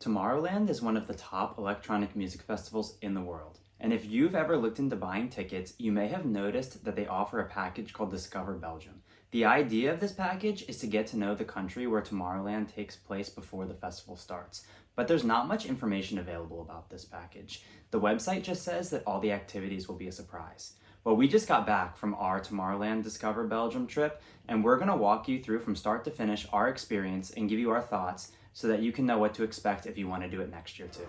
Tomorrowland is one of the top electronic music festivals in the world. And if you've ever looked into buying tickets, you may have noticed that they offer a package called Discover Belgium. The idea of this package is to get to know the country where Tomorrowland takes place before the festival starts. But there's not much information available about this package. The website just says that all the activities will be a surprise. Well, we just got back from our Tomorrowland Discover Belgium trip, and we're gonna walk you through from start to finish our experience and give you our thoughts so that you can know what to expect if you want to do it next year too.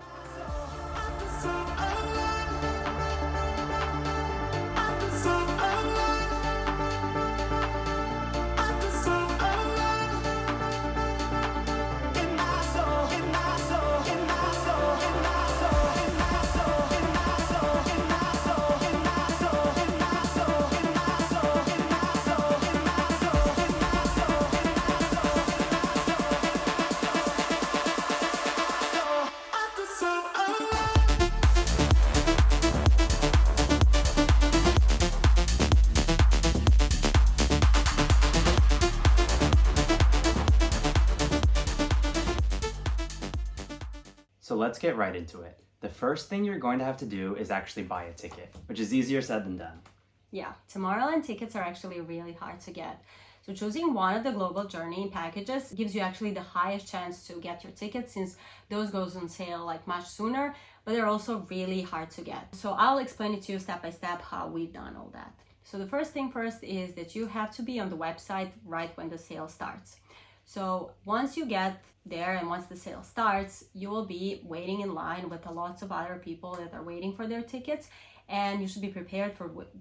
So let's get right into it. The first thing you're going to have to do is actually buy a ticket, which is easier said than done. Yeah, Tomorrowland tickets are actually really hard to get. So choosing one of the Global Journey packages gives you actually the highest chance to get your tickets, since those goes on sale like much sooner, but they're also really hard to get. So I'll explain it to you step by step how we've done all that. So the first thing first is that you have to be on the website right when the sale starts. So once you get there and once the sale starts, you will be waiting in line with lots of other people that are waiting for their tickets, and you should be prepared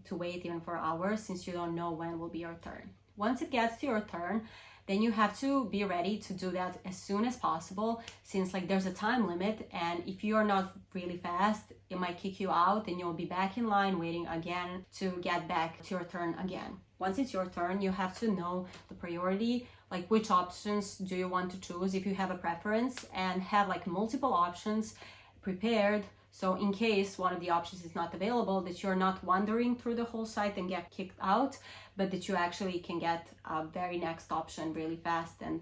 to wait even for hours, since you don't know when will be your turn. Once it gets to your turn, then you have to be ready to do that as soon as possible, since there's a time limit, and if you're not really fast, it might kick you out and you'll be back in line waiting again to get back to your turn again. Once it's your turn, you have to know the priority, which options do you want to choose if you have a preference, and have multiple options prepared, so in case one of the options is not available, that you're not wandering through the whole site and get kicked out, but that you actually can get a very next option really fast and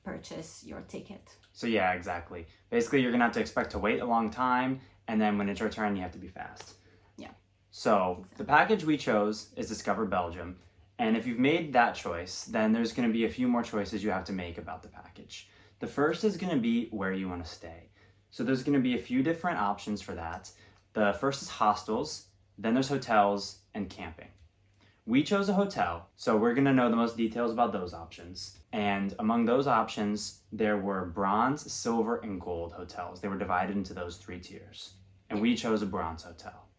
purchase your ticket. So yeah, exactly. Basically, you're gonna have to expect to wait a long time, and then when it's your turn, you have to be fast. Yeah. So exactly. The package we chose is Discover Belgium. And if you've made that choice, then there's going to be a few more choices you have to make about the package. The first is going to be where you want to stay. So there's going to be a few different options for that. The first is hostels, then there's hotels and camping. We chose a hotel, so we're going to know the most details about those options. And among those options, there were bronze, silver, and gold hotels. They were divided into those 3 tiers. And we chose a bronze hotel.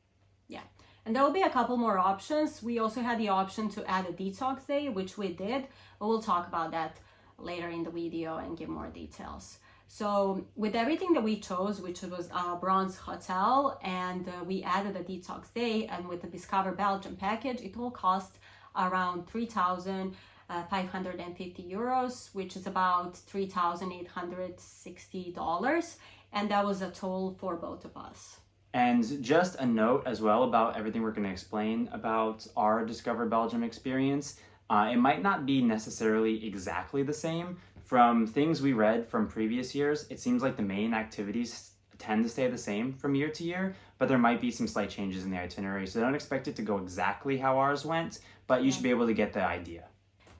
Yeah. And there will be a couple more options. We also had the option to add a detox day, which we did, but we'll talk about that later in the video and give more details. So with everything that we chose, which was a bronze hotel, and we added a detox day, and with the Discover Belgium package, it will cost around 3,550 euros, which is about $3,860. And that was a total for both of us. And just a note as well about everything we're going to explain about our Discover Belgium experience. It might not be necessarily exactly the same. From things we read from previous years, it seems like the main activities tend to stay the same from year to year, but there might be some slight changes in the itinerary. So don't expect it to go exactly how ours went, but you should be able to get the idea.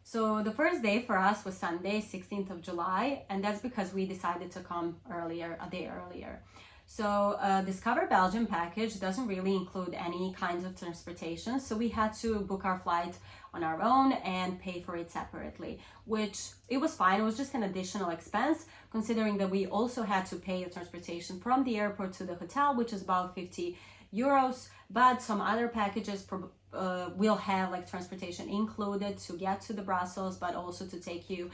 So the first day for us was Sunday, 16th of July, and that's because we decided to come earlier, a day earlier. So Discover Belgium package doesn't really include any kinds of transportation, so we had to book our flight on our own and pay for it separately, which it was fine. It was just an additional expense, considering that we also had to pay the transportation from the airport to the hotel, which is about 50 euros, but some other packages will have transportation included to get to the Brussels, but also to take you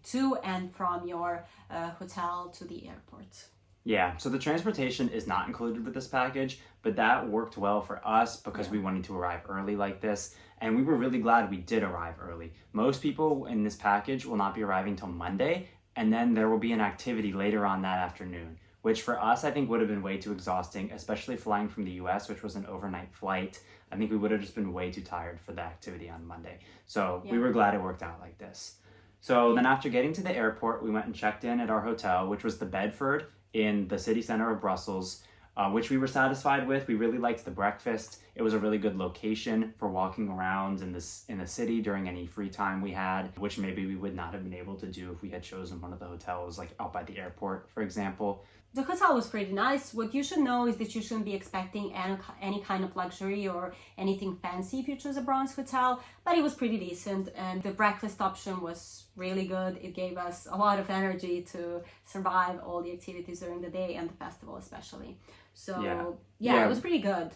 to and from your hotel to the airport. Yeah, so the transportation is not included with this package, but that worked well for us because we wanted to arrive early like this, and we were really glad we did arrive early. Most people in this package will not be arriving till Monday, and then there will be an activity later on that afternoon, which for us I think would have been way too exhausting, especially flying from the US, which was an overnight flight. I think we would have just been way too tired for the activity on Monday. So we were glad it worked out like this. So then after getting to the airport, we went and checked in at our hotel, which was the Bedford in the city center of Brussels, which we were satisfied with. We really liked the breakfast. It was a really good location for walking around in the city during any free time we had, which maybe we would not have been able to do if we had chosen one of the hotels like out by the airport, for example. The hotel was pretty nice. What you should know is that you shouldn't be expecting any kind of luxury or anything fancy if you choose a bronze hotel, but it was pretty decent, and the breakfast option was really good. It gave us a lot of energy to survive all the activities during the day and the festival especially. So yeah, it was pretty good.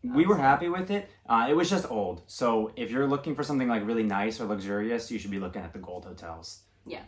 We were happy with it. It was just old. So if you're looking for something like really nice or luxurious, you should be looking at the gold hotels. Yeah.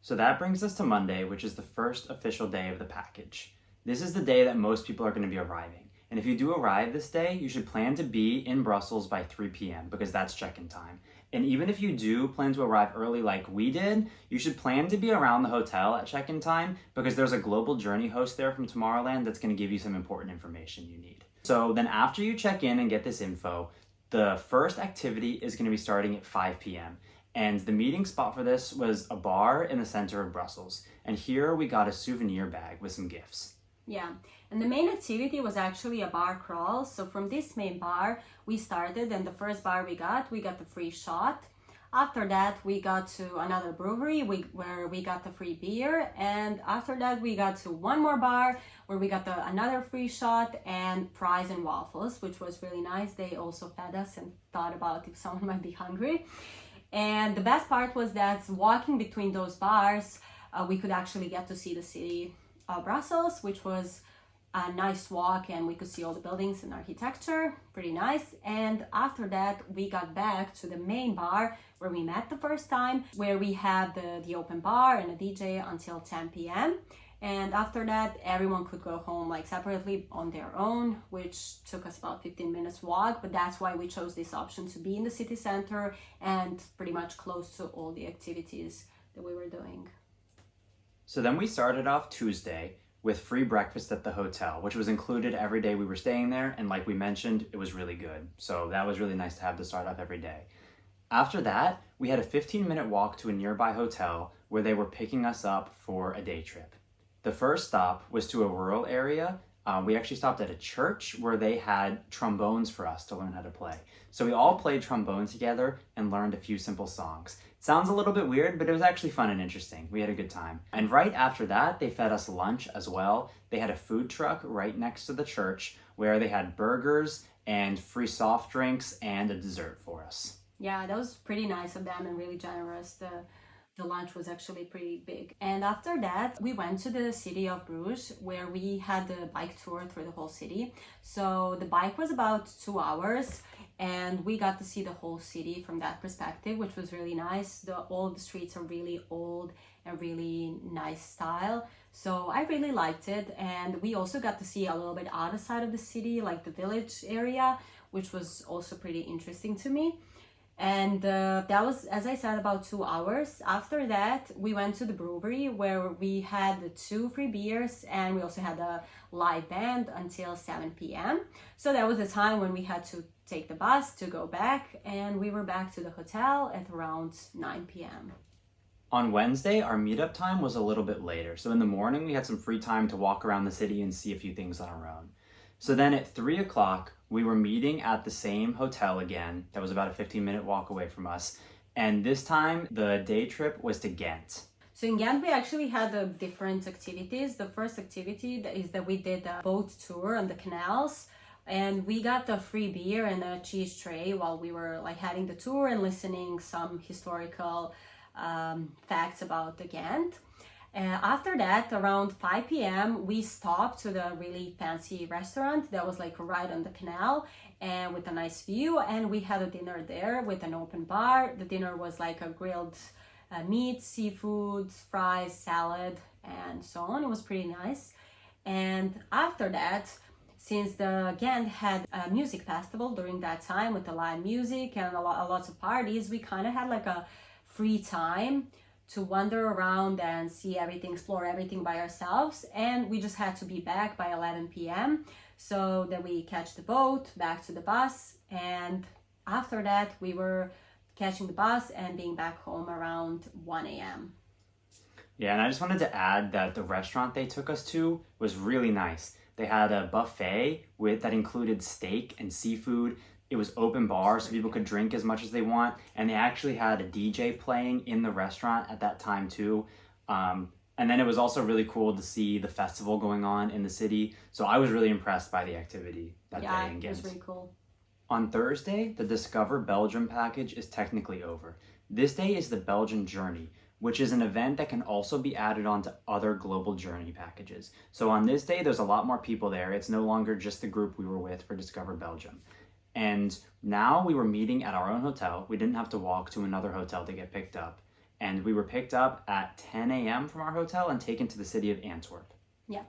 So that brings us to Monday, which is the first official day of the package. This is the day that most people are going to be arriving. And if you do arrive this day, you should plan to be in Brussels by 3 p.m. because that's check-in time. And even if you do plan to arrive early like we did, you should plan to be around the hotel at check-in time because there's a global journey host there from Tomorrowland that's going to give you some important information you need. So then after you check in and get this info, the first activity is going to be starting at 5 p.m. And the meeting spot for this was a bar in the center of Brussels. And here we got a souvenir bag with some gifts. Yeah, and the main activity was actually a bar crawl. So from this main bar, we started, and the first bar we got the free shot. After that, we got to another brewery where we got the free beer. And after that, we got to one more bar where we got another free shot and fries and waffles, which was really nice. They also fed us and thought about if someone might be hungry. And the best part was that walking between those bars, we could actually get to see the city of Brussels, which was a nice walk, and we could see all the buildings and architecture, pretty nice. And after that, we got back to the main bar where we met the first time, where we had the open bar and a DJ until 10 p.m. And after that, everyone could go home like separately on their own, which took us about 15 minutes walk. But that's why we chose this option to be in the city center and pretty much close to all the activities that we were doing. So then we started off Tuesday with free breakfast at the hotel, which was included every day we were staying there. And like we mentioned, it was really good. So that was really nice to have to start off every day. After that, we had a 15-minute walk to a nearby hotel where they were picking us up for a day trip. The first stop was to a rural area. We actually stopped at a church where they had trombones for us to learn how to play. So we all played trombone together and learned a few simple songs. It sounds a little bit weird, but it was actually fun and interesting. We had a good time. And right after that, they fed us lunch as well. They had a food truck right next to the church where they had burgers and free soft drinks and a dessert for us. Yeah, that was pretty nice of them and really generous. The lunch was actually pretty big. And after that, we went to the city of Bruges where we had the bike tour through the whole city. So the bike was about 2 hours and we got to see the whole city from that perspective, which was really nice. All the streets are really old and really nice style. So I really liked it. And we also got to see a little bit outside of the city, like the village area, which was also pretty interesting to me. And that was, as I said, about 2 hours. After that, we went to the brewery where we had the 2 free beers and we also had a live band until 7 p.m. So that was the time when we had to take the bus to go back, and we were back to the hotel at around 9 p.m. On Wednesday, our meetup time was a little bit later. So in the morning, we had some free time to walk around the city and see a few things on our own. So then at 3 o'clock, we were meeting at the same hotel again. That was about a 15-minute walk away from us. And this time, the day trip was to Ghent. So in Ghent, we actually had different activities. The first activity is that we did a boat tour on the canals. And we got a free beer and a cheese tray while we were having the tour and listening some historical facts about the Ghent. After that, around 5 p.m., we stopped to the really fancy restaurant that was right on the canal and with a nice view. And we had a dinner there with an open bar. The dinner was a grilled meat, seafood, fries, salad, and so on. It was pretty nice. And after that, since the Ghent had a music festival during that time with the live music and lots of parties, we kind of had a free time to wander around and see everything, explore everything by ourselves. And we just had to be back by 11 p.m. So then we catch the boat back to the bus. And after that, we were catching the bus and being back home around 1 a.m. Yeah, and I just wanted to add that the restaurant they took us to was really nice. They had a buffet that included steak and seafood. It was open bar, so people could drink as much as they want. And they actually had a DJ playing in the restaurant at that time too. And then it was also really cool to see the festival going on in the city. So I was really impressed by the activity that day in Ghent. Yeah, it was really cool. On Thursday, the Discover Belgium package is technically over. This day is the Belgian Journey, which is an event that can also be added on to other global journey packages. So on this day, there's a lot more people there. It's no longer just the group we were with for Discover Belgium. And now we were meeting at our own hotel. We didn't have to walk to another hotel to get picked up. And we were picked up at 10 a.m. from our hotel and taken to the city of Antwerp. Yeah.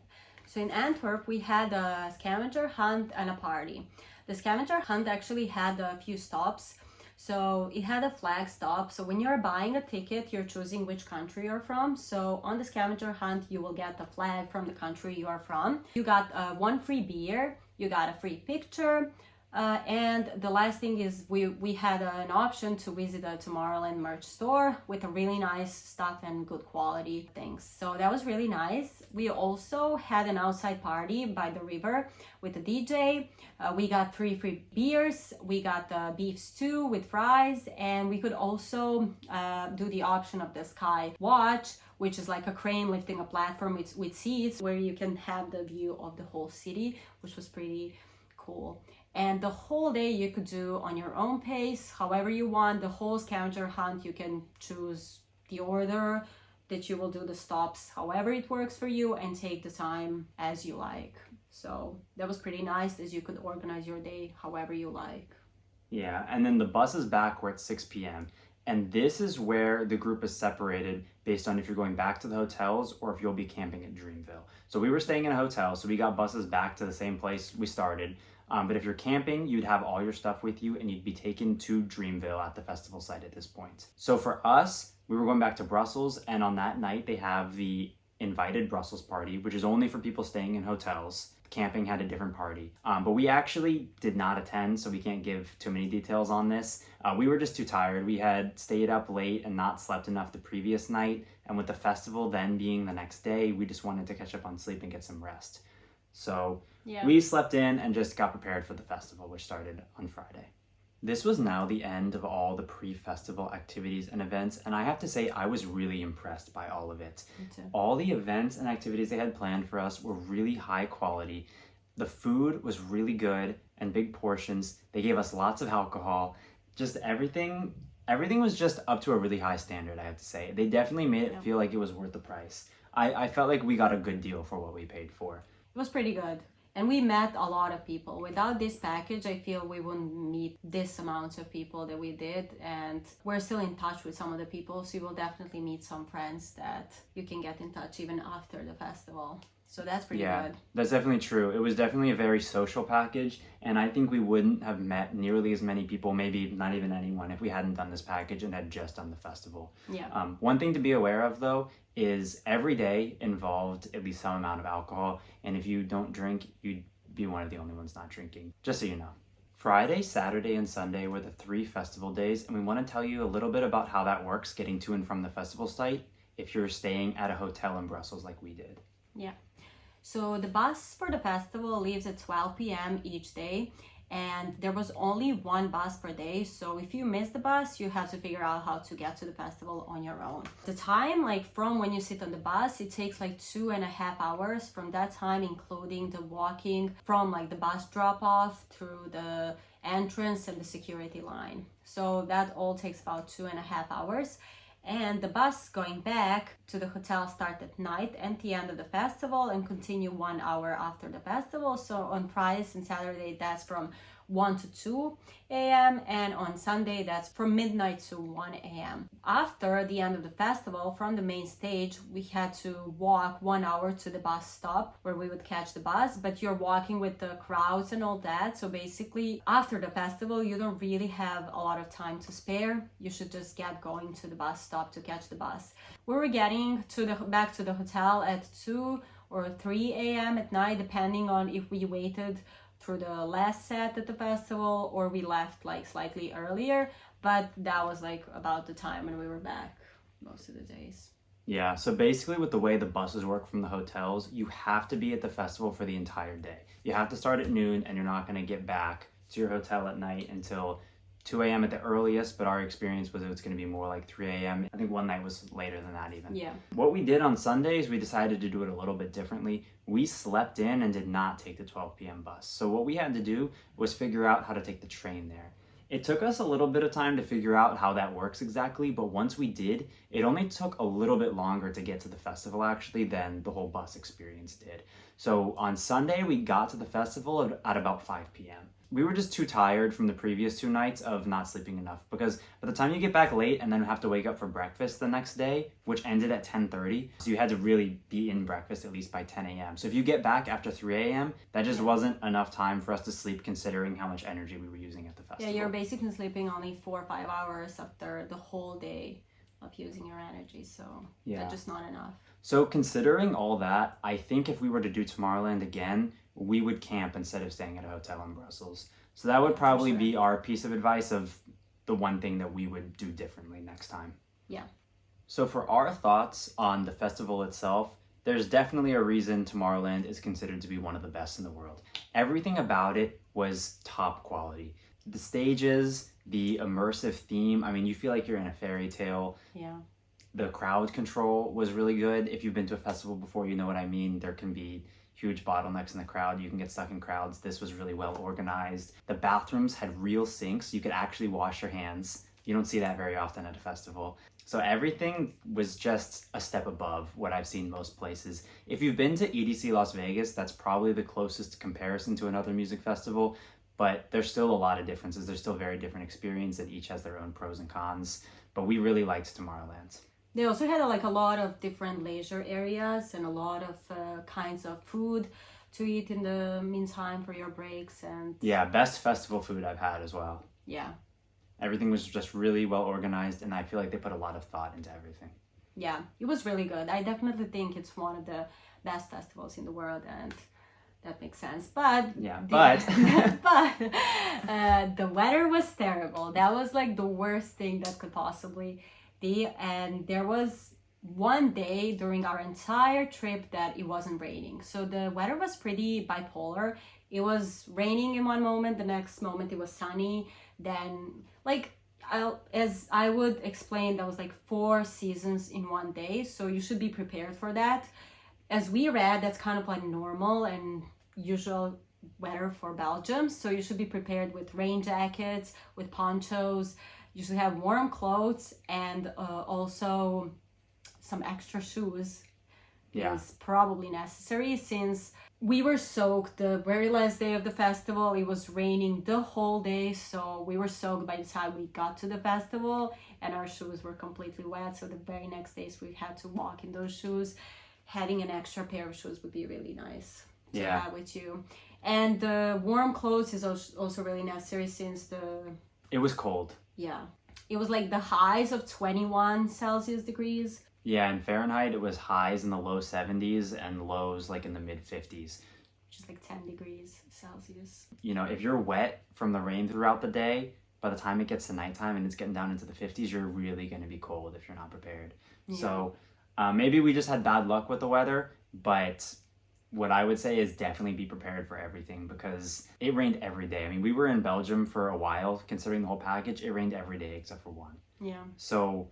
So in Antwerp, we had a scavenger hunt and a party. The scavenger hunt actually had a few stops. So it had a flag stop. So when you're buying a ticket, you're choosing which country you're from. So on the scavenger hunt, you will get the flag from the country you are from. You got one free beer, you got a free picture, and the last thing is we had an option to visit a Tomorrowland merch store with a really nice stuff and good quality things. So that was really nice. We also had an outside party by the river with a DJ. We got 3 free beers. We got the beef stew with fries, and we could also do the option of the Sky Watch, which is like a crane lifting a platform with seats where you can have the view of the whole city, which was pretty cool. And the whole day you could do on your own pace, however you want. The whole scavenger hunt, you can choose the order that you will do the stops, however it works for you, and take the time as you like. So that was pretty nice, as you could organize your day however you like. Yeah, and then the buses back were at 6 p.m. And this is where the group is separated based on if you're going back to the hotels or if you'll be camping at Dreamville. So we were staying in a hotel, so we got buses back to the same place we started. But if you're camping, you'd have all your stuff with you and you'd be taken to Dreamville at the festival site at this point. So for us, we were going back to Brussels, and on that night they have the invited Brussels party, which is only for people staying in hotels. Camping had a different party. But we actually did not attend, so we can't give too many details on this. We were just too tired. We had stayed up late and not slept enough the previous night. And with the festival then being the next day, we just wanted to catch up on sleep and get some rest. So we slept in and just got prepared for the festival, which started on Friday. This was now the end of all the pre-festival activities and events, and I have to say I was really impressed by all of it. Me too. All the events and activities they had planned for us were really high quality. The food was really good and big portions. They gave us lots of alcohol. Just everything was just up to a really high standard, I have to say. They definitely made it feel like it was worth the price. I felt like we got a good deal for what we paid for. It was pretty good. And we met a lot of people. Without this package, I feel we wouldn't meet this amount of people that we did. And we're still in touch with some of the people, so you will definitely meet some friends that you can get in touch even after the festival. So that's pretty good. That's definitely true. It was definitely a very social package, and I think we wouldn't have met nearly as many people, maybe not even anyone, if we hadn't done this package and had just done the festival. Yeah. One thing to be aware of, though, is every day involved at least some amount of alcohol, and if you don't drink, you'd be one of the only ones not drinking, just so you know. Friday, Saturday, and Sunday were the 3 festival days, and we want to tell you a little bit about how that works getting to and from the festival site if you're staying at a hotel in Brussels like we did. Yeah. So the bus for the festival leaves at 12 p.m. each day, and there was only 1 bus per day. So if you miss the bus, you have to figure out how to get to the festival on your own. The time, from when you sit on the bus, it takes 2.5 hours from that time, including the walking from the bus drop off through the entrance and the security line. So that all takes about 2.5 hours. And the bus going back to the hotel start at night at the end of the festival and continue 1 hour after the festival. So on Fridays and Saturday, that's from 1 to 2 a.m. and on Sunday that's from midnight to 1 a.m. After the end of the festival, from the main stage, we had to walk 1 hour to the bus stop where we would catch the bus, but you're walking with the crowds and all that. So basically, after the festival, you don't really have a lot of time to spare. You should just get going to the bus stop to catch the bus. We were getting back to the hotel at 2 or 3 a.m. at night, depending on if we waited through the last set at the festival, or we left like slightly earlier, but that was like about the time when we were back most of the days. Yeah, so basically with the way the buses work from the hotels, you have to be at the festival for the entire day. You have to start at noon and you're not going to get back to your hotel at night until 2 a.m. at the earliest, but our experience was it was going to be more like 3 a.m. I think one night was later than that even. Yeah. What we did on Sundays, we decided to do it a little bit differently. We slept in and did not take the 12 p.m. bus. So what we had to do was figure out how to take the train there. It took us a little bit of time to figure out how that works exactly, but once we did, it only took a little bit longer to get to the festival actually than the whole bus experience did. So on Sunday, we got to the festival at about 5 p.m. We were just too tired from the previous 2 nights of not sleeping enough, because by the time you get back late and then have to wake up for breakfast the next day, which ended at 10:30, so you had to really be in breakfast at least by 10 a.m. So if you get back after 3 a.m., that just wasn't enough time for us to sleep considering how much energy we were using at the festival. Yeah, you're basically sleeping only 4 or 5 hours after the whole day of using your energy, so that's just not enough. So considering all that, I think if we were to do Tomorrowland again, we would camp instead of staying at a hotel in Brussels. So that would probably be our piece of advice of the one thing that we would do differently next time. Yeah. So for our thoughts on the festival itself, there's definitely a reason Tomorrowland is considered to be one of the best in the world. Everything about it was top quality. The stages, the immersive theme, I mean, you feel like you're in a fairy tale. Yeah. The crowd control was really good. If you've been to a festival before, you know what I mean. There can be huge bottlenecks in the crowd. You can get stuck in crowds. This was really well organized. The bathrooms had real sinks. You could actually wash your hands. You don't see that very often at a festival. So everything was just a step above what I've seen most places. If you've been to EDC Las Vegas, that's probably the closest comparison to another music festival, but there's still a lot of differences. There's still very different experiences that each has their own pros and cons, but we really liked Tomorrowland. They also had like a lot of different leisure areas and a lot of kinds of food to eat in the meantime for your breaks. And yeah, best festival food I've had as well. Yeah. Everything was just really well organized, and I feel like they put a lot of thought into everything. Yeah, it was really good. I definitely think it's one of the best festivals in the world, and that makes sense. But but the weather was terrible. That was like the worst thing that could possibly be. And there was one day during our entire trip that it wasn't raining. So the weather was pretty bipolar. It was raining in one moment, the next moment it was sunny. Then as I would explain, that was like 4 seasons in one day. So you should be prepared for that. As we read, that's kind of like normal and usual weather for Belgium. So you should be prepared with rain jackets, with ponchos. You should have warm clothes and also some extra shoes. Is probably necessary, since we were soaked the very last day of the festival. It was raining the whole day, so we were soaked by the time we got to the festival, and our shoes were completely wet. So the very next days we had to walk in those shoes. Having an extra pair of shoes would be really nice to have with you. And the warm clothes is also really necessary, since it was cold. Yeah, it was like the highs of 21 Celsius degrees. Yeah, in Fahrenheit, it was highs in the low 70s and lows like in the mid 50s. Which is like 10 degrees Celsius. You know, if you're wet from the rain throughout the day, by the time it gets to nighttime and it's getting down into the 50s, you're really going to be cold if you're not prepared. Yeah. So maybe we just had bad luck with the weather, but what I would say is definitely be prepared for everything, because it rained every day. I mean, we were in Belgium for a while, considering the whole package. It rained every day except for one. Yeah. So,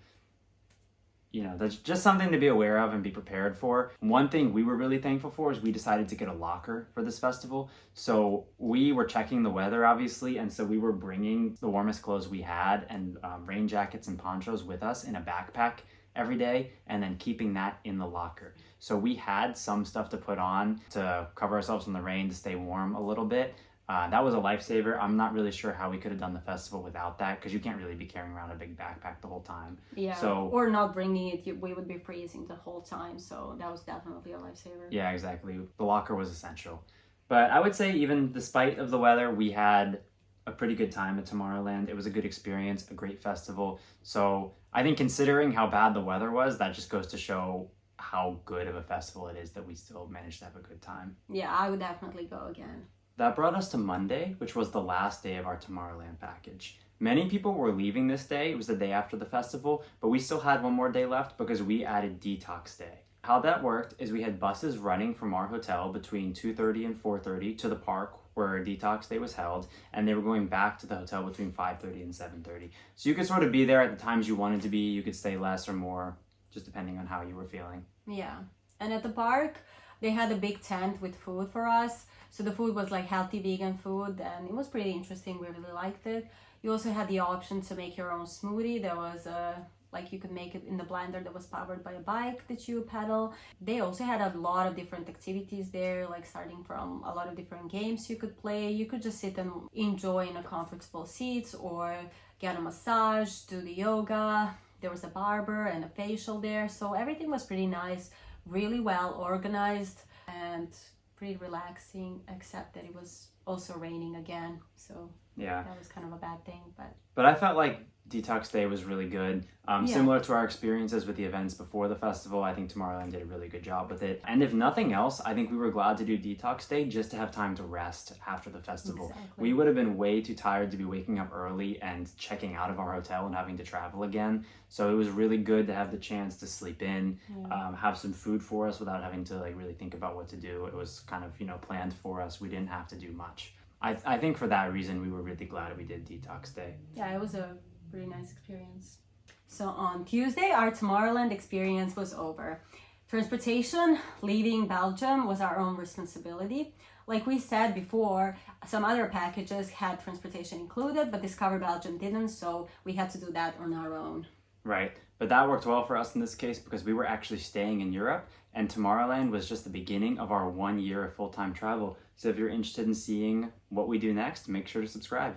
you know, that's just something to be aware of and be prepared for. One thing we were really thankful for is we decided to get a locker for this festival. So we were checking the weather, obviously, and so we were bringing the warmest clothes we had and rain jackets and ponchos with us in a backpack every day, and then keeping that in the locker. So we had some stuff to put on to cover ourselves from the rain, to stay warm a little bit. That was a lifesaver. I'm not really sure how we could have done the festival without that, because you can't really be carrying around a big backpack the whole time. Yeah, or not bringing it, we would be freezing the whole time. So that was definitely a lifesaver. Yeah, exactly. The locker was essential. But I would say, even despite of the weather, we had a pretty good time at Tomorrowland. It was a good experience, a great festival. So I think, considering how bad the weather was, that just goes to show how good of a festival it is that we still managed to have a good time. Yeah, I would definitely go again. That brought us to Monday, which was the last day of our Tomorrowland package. Many people were leaving this day. It was the day after the festival, but we still had one more day left because we added Detox Day. How that worked is we had buses running from our hotel between 2:30 and 4:30 to the park where Detox Day was held, and they were going back to the hotel between 5:30 and 7:30. So you could sort of be there at the times you wanted to be. You could stay less or more, just depending on how you were feeling. Yeah. And at the park, they had a big tent with food for us. So the food was like healthy vegan food, and it was pretty interesting. We really liked it. You also had the option to make your own smoothie. There was like you could make it in the blender that was powered by a bike that you pedal. They also had a lot of different activities there, like starting from a lot of different games you could play. You could just sit and enjoy in a comfortable seats or get a massage, do the yoga. There was a barber and a facial there. So everything was pretty nice, really well organized and pretty relaxing, except that it was also raining again. So yeah, that was kind of a bad thing, but I felt like Detox Day was really good. Similar to our experiences with the events before the festival, I think Tomorrowland did a really good job with it. And if nothing else, I think we were glad to do Detox Day just to have time to rest after the festival. Exactly. We would have been way too tired to be waking up early and checking out of our hotel and having to travel again. So it was really good to have the chance to sleep in, have some food for us without having to like really think about what to do. It was kind of, planned for us. We didn't have to do much. I think for that reason, we were really glad we did Detox Day. Yeah, it was a pretty nice experience. So on Tuesday, our Tomorrowland experience was over. Transportation leaving Belgium was our own responsibility. Like we said before, some other packages had transportation included, but Discover Belgium didn't, so we had to do that on our own. Right, but that worked well for us in this case because we were actually staying in Europe, and Tomorrowland was just the beginning of our 1 year of full-time travel. So if you're interested in seeing what we do next, make sure to subscribe.